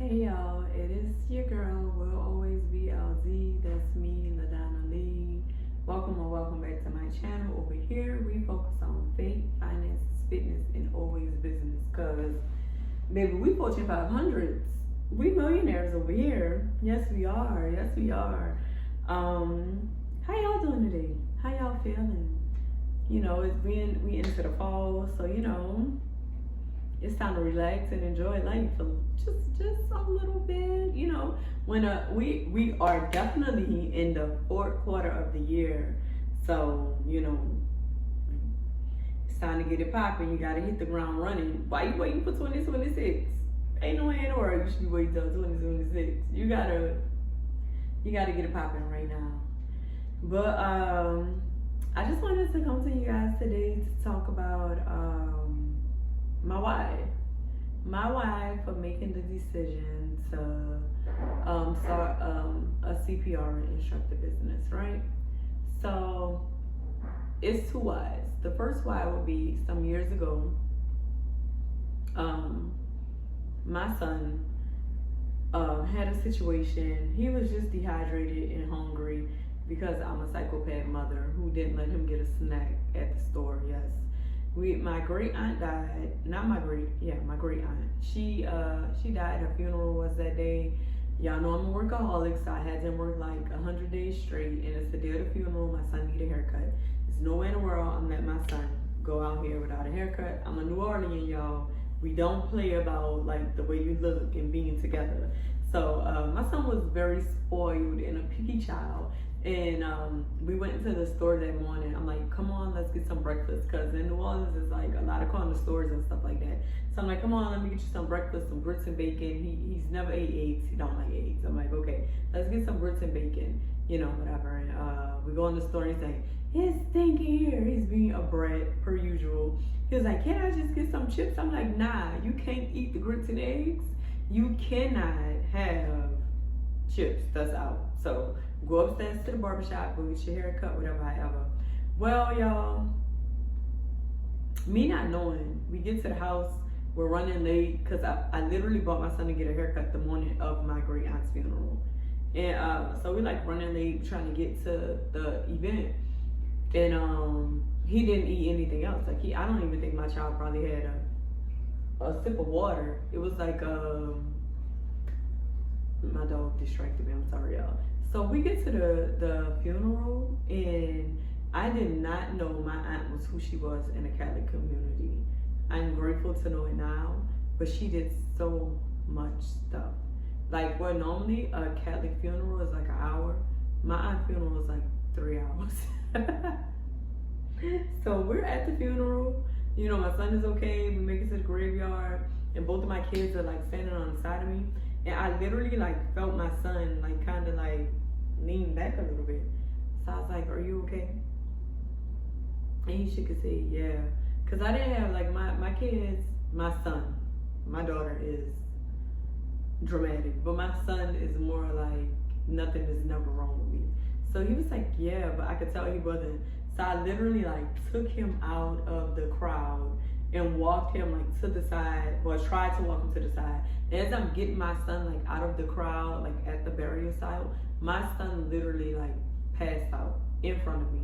Hey y'all, it is your girl, will always be LZ. That's me, LaDonna Lee. Welcome or welcome back to my channel. Over here, we focus on faith, finances, fitness, and always business. Cause, baby, we Fortune 500s. We millionaires over here. Yes, we are. Yes, we are. How y'all doing today? How y'all feeling? You know, we into the fall, so it's time to relax and enjoy life just a little bit. When we are definitely in the fourth quarter of the year, so it's time to get it popping. You gotta hit the ground running. Why you waiting for 2026? Ain't no way in the world you should be waiting till 2026. You gotta get it popping right now. But I just wanted to come to you guys today to talk about my why for making the decision to start a CPR instructor business, right? So it's two whys. The first why would be some years ago, my son had a situation. He was just dehydrated and hungry because I'm a psychopath mother who didn't let him get a snack at the store. Yes. My great aunt died. My great aunt. She died. Her funeral was that day. Y'all know I'm a workaholic, so I had to work like 100 days straight. And it's the day of the funeral. My son needed a haircut. There's no way in the world I'm letting my son go out here without a haircut. I'm a New Orleans, y'all. We don't play about like the way you look and being together. So my son was very spoiled and a picky child. And we went into the store that morning. I'm like, come on, let's get some breakfast. Because in New Orleans, it's like a lot of corner stores and stuff like that. So I'm like, come on, let me get you some breakfast, some grits and bacon. He's never ate eggs. He don't like eggs. I'm like, okay, let's get some grits and bacon, whatever. And we go in the store and he's like, it's stinking here. He's being a brat, per usual. He was like, can I just get some chips? I'm like, nah, you can't eat the grits and eggs. You cannot have chips. That's out. So go upstairs to the barbershop, go get your hair cut, whatever, however. Well, y'all, me not knowing, we get to the house, we're running late, because I literally bought my son to get a haircut the morning of my great aunt's funeral. And so we like running late, trying to get to the event. And he didn't eat anything else. Like I don't even think my child probably had a sip of water. It was like my dog distracted me, I'm sorry y'all. So we get to the funeral, and I did not know my aunt was who she was in the Catholic community. I'm grateful to know it now, but she did so much stuff. Like where normally a Catholic funeral is like an hour, my aunt's funeral was like 3 hours. So we're at the funeral, my son is okay, we make it to the graveyard, and both of my kids are like standing on the side of me. And I literally like felt my son like kind of like lean back a little bit. So I was like, are you okay? And he shook his head, yeah. Cause I didn't have like my kids, my son, my daughter is dramatic, but my son is more like nothing is never wrong with me. So he was like, yeah, but I could tell he wasn't. So I literally like took him out of the crowd and walked him like to the side, well, tried to walk him to the side. And as I'm getting my son like out of the crowd, like at the burial site, my son literally like passed out in front of me.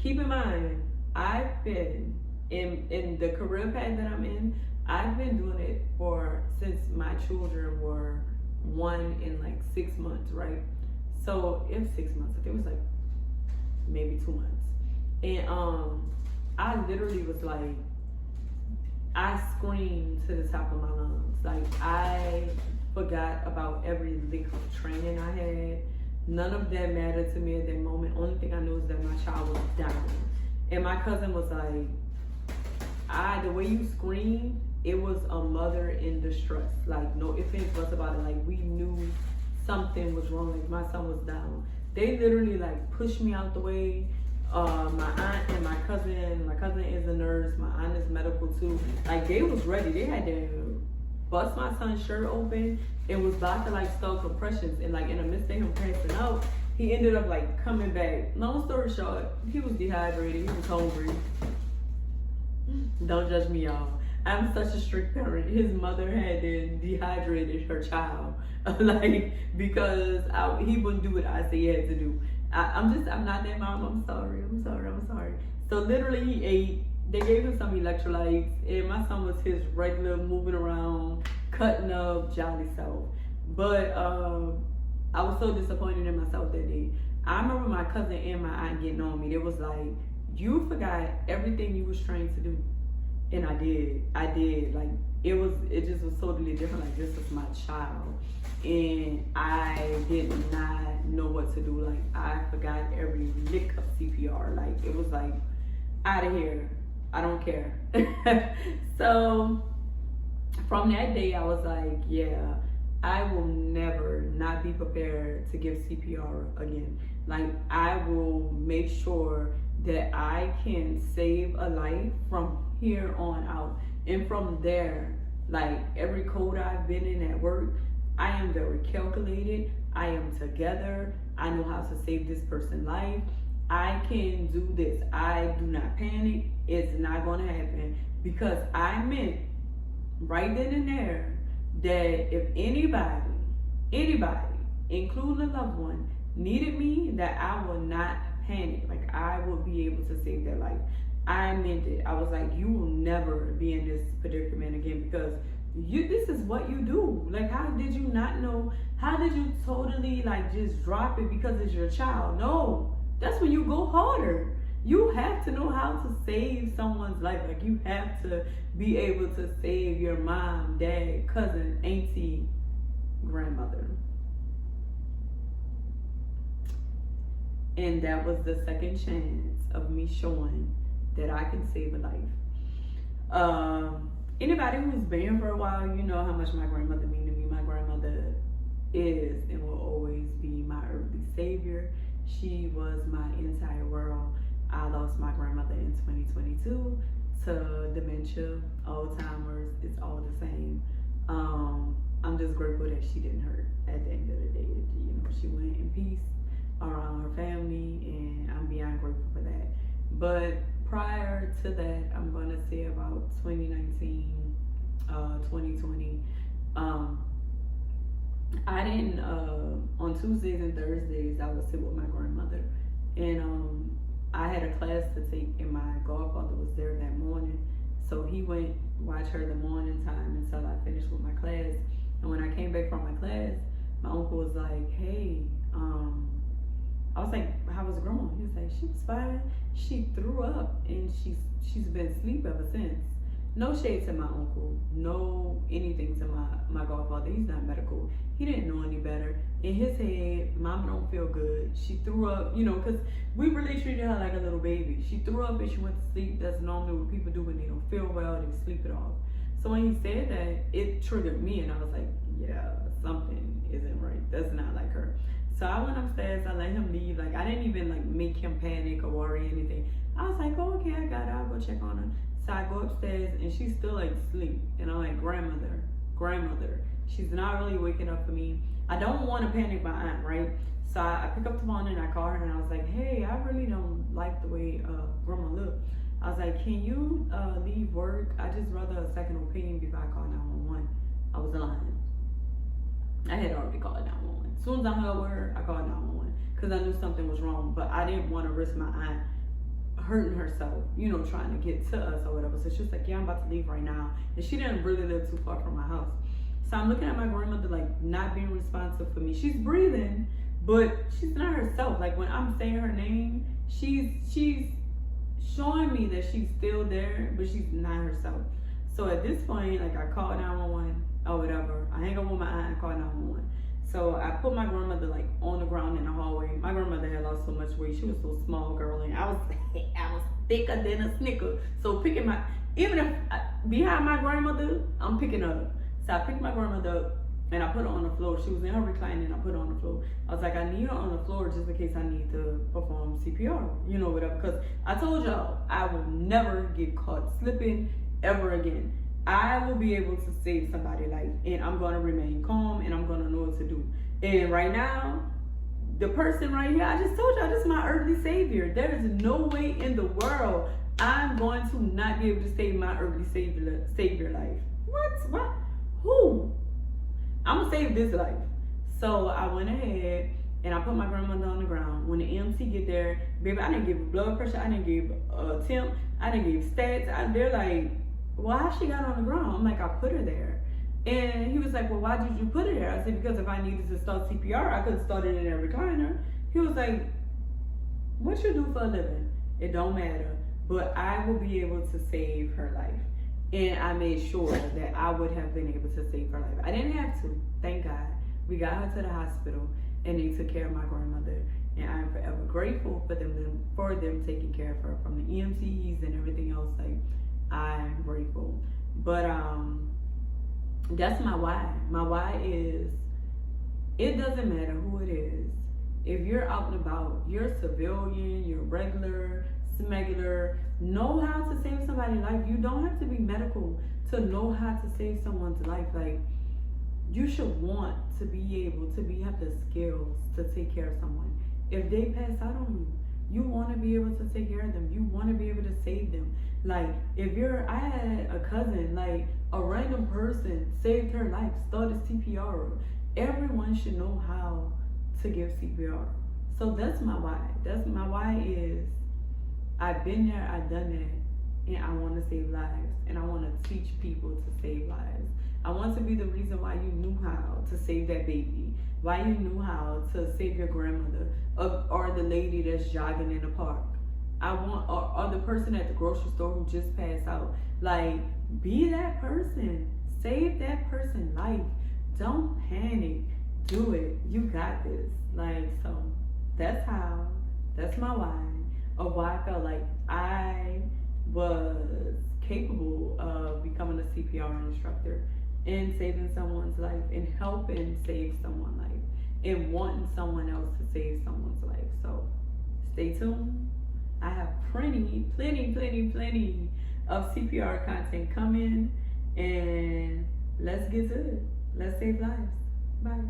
Keep in mind, I've been in the career path that I'm in, I've been doing it since my children were 1 and like 6 months, right? So in 6 months, I think it was like maybe 2 months. And I literally was like, I screamed to the top of my lungs. Like I forgot about every lick of training I had. None of that mattered to me at that moment. Only thing I knew is that my child was down. And my cousin was like, the way you screamed, it was a mother in distress. Like no ifs, ands, buts about it. Like we knew something was wrong. Like my son was down. They literally like pushed me out the way. My aunt and my cousin is a nurse, my aunt is medical too. Like they was ready. They had to bust my son's shirt open and was about to like start compressions. And like in the midst of him passing out, he ended up like coming back. Long story short, he was dehydrated, he was hungry. Don't judge me, y'all. I'm such a strict parent. His mother had then dehydrated her child, like because he wouldn't do what I say he had to do. I'm not that mom. I'm sorry. So literally, he ate. They gave him some electrolytes, and my son was his regular moving around, cutting up, jolly self. But I was so disappointed in myself that day. I remember my cousin and my aunt getting on me. They was like, "You forgot everything you was trained to do," and I did. Like it just was totally different. Like this was my child, and I did not know what to do. Like I forgot every lick of CPR. Like it was like, out of here. I don't care. So from that day, I was like, yeah, I will never not be prepared to give CPR again. Like I will make sure that I can save a life from here on out. And from there, like every code I've been in at work, I am very calculated. I am together. I know how to save this person's life. I can do this. I do not panic. It's not going to happen because I meant right then and there that if anybody, including a loved one, needed me, that I will not panic. Like I will be able to save their life. I meant it. I was like, you will never be in this predicament again because this is what you do. Like how did you not know? How did you totally like just drop it because it's your child? No. That's when you go harder. You have to know how to save someone's life. Like you have to be able to save your mom, dad, cousin, auntie, grandmother. And that was the second chance of me showing that I can save a life. Anybody who's been here for a while, you know how much my grandmother means to me. My grandmother is and will always be my earthly savior. She was my entire world. I lost my grandmother in 2022 to dementia, Alzheimer's. It's all the same. I'm just grateful that she didn't hurt at the end of the day. You know, she went in peace around her family, and I'm beyond grateful for that. But prior to that, I'm going to say about 2019, 2020, I didn't, on Tuesdays and Thursdays, I would sit with my grandmother, and I had a class to take, and my godfather was there that morning, so he went watch her the morning time until I finished with my class. And when I came back from my class, my uncle was like, hey, I was like, how was grandma? He was like, she was fine. She threw up, and she's been asleep ever since. No shade to my uncle, no anything to my godfather. He's not medical. He didn't know any better. In his head, mama don't feel good. She threw up, you know, because we really treated her like a little baby. She threw up and she went to sleep. That's normally what people do when they don't feel well, they sleep it off. So when he said that, it triggered me, and I was like, yeah, something isn't right. That's not like her. So I went upstairs, I let him leave. Like, I didn't even like make him panic or worry anything. I was like, oh, okay, I got it. I'll go check on her. So I go upstairs, and she's still like asleep. And I'm like, grandmother. She's not really waking up for me. I don't want to panic my aunt, right? So I pick up the phone and I call her, and I was like, hey, I really don't like the way grandma look. I was like, can you leave work? I just rather a second opinion before I call 911. I was lying. I had already called 911. As soon as I heard word, I called 911 because I knew something was wrong, but I didn't want to risk my aunt hurting herself, you know, trying to get to us or whatever. So she was like, yeah, I'm about to leave right now. And she didn't really live too far from my house. So I'm looking at my grandmother like not being responsive for me. She's breathing, but she's not herself. Like when I'm saying her name, she's showing me that she's still there, but she's not herself. So at this point, like I called 911 or whatever. I hang up with my aunt and call 911. So I put my grandmother like on the ground in the hallway. My grandmother had lost so much weight. She was so small, girl, and I was thicker than a Snicker. So picking even if behind my grandmother, I'm picking her up. So I picked my grandmother up and I put her on the floor. She was in her recliner and I put her on the floor. I was like, I need her on the floor just in case I need to perform CPR, you know, whatever. Because I told y'all I will never get caught slipping ever again. I will be able to save somebody's life, and I'm going to remain calm, and I'm going to know what to do. And right now, the person right here, I just told y'all, this is my earthly savior. There is no way in the world I'm going to not be able to save my earthly savior life. What? Who? I'm gonna save this life. So I went ahead and I put my grandmother on the ground. When the EMT get there, baby, I didn't give her blood pressure, I didn't give temp, I didn't give stats. They're like, well, how she got on the ground? I'm like, I put her there. And he was like, well, why did you put her there? I said, because if I needed to start CPR, I could have started in a recliner. He was like, what you do for a living? It don't matter, but I will be able to save her life. And I made sure that I would have been able to save her life. I didn't have to, thank God. We got her to the hospital and they took care of my grandmother. And I'm forever grateful for them taking care of her, from the EMTs and everything else. Like, I'm grateful. But that's my why. My why is, it doesn't matter who it is. If you're out and about, you're a civilian, you're regular, smuggler, know how to save somebody's life. You don't have to be medical to know how to save someone's life. Like, you should want to be able to have the skills to take care of someone. If they pass out on you, you want to be able to take care of them. You want to be able to save them. Like, I had a cousin, like, a random person saved her life, started CPR. Everyone should know how to give CPR. So that's my why. My why is, I've been there, I've done that, and I want to save lives, and I want to teach people to save lives. I want to be the reason why you knew how to save that baby, why you knew how to save your grandmother, or the lady that's jogging in the park. Or the person at the grocery store who just passed out. Like, be that person. Save that person's life. Don't panic. Do it. You got this. Like, so that's my why, of why I felt like I was capable of becoming a CPR instructor and saving someone's life and helping save someone's life and wanting someone else to save someone's life. So stay tuned. I have plenty of CPR content coming, and let's get to it. Let's save lives. Bye.